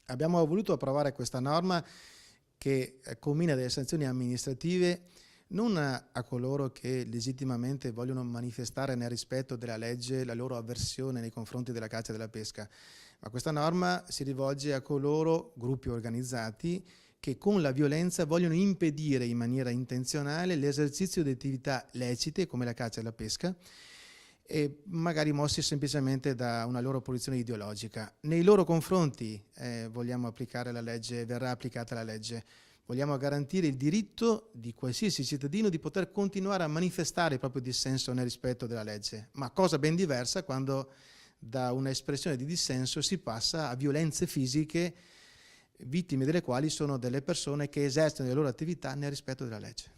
Abbiamo voluto approvare questa norma che commina delle sanzioni amministrative non a coloro che legittimamente vogliono manifestare nel rispetto della legge la loro avversione nei confronti della caccia e della pesca, ma questa norma si rivolge a coloro, gruppi organizzati, che con la violenza vogliono impedire in maniera intenzionale l'esercizio di attività lecite come la caccia e la pesca, e magari mossi semplicemente da una loro posizione ideologica. Nei loro confronti vogliamo applicare la legge, verrà applicata la legge. Vogliamo garantire il diritto di qualsiasi cittadino di poter continuare a manifestare il proprio dissenso nel rispetto della legge, ma cosa ben diversa quando da un'espressione di dissenso si passa a violenze fisiche, vittime delle quali sono delle persone che esercitano le loro attività nel rispetto della legge.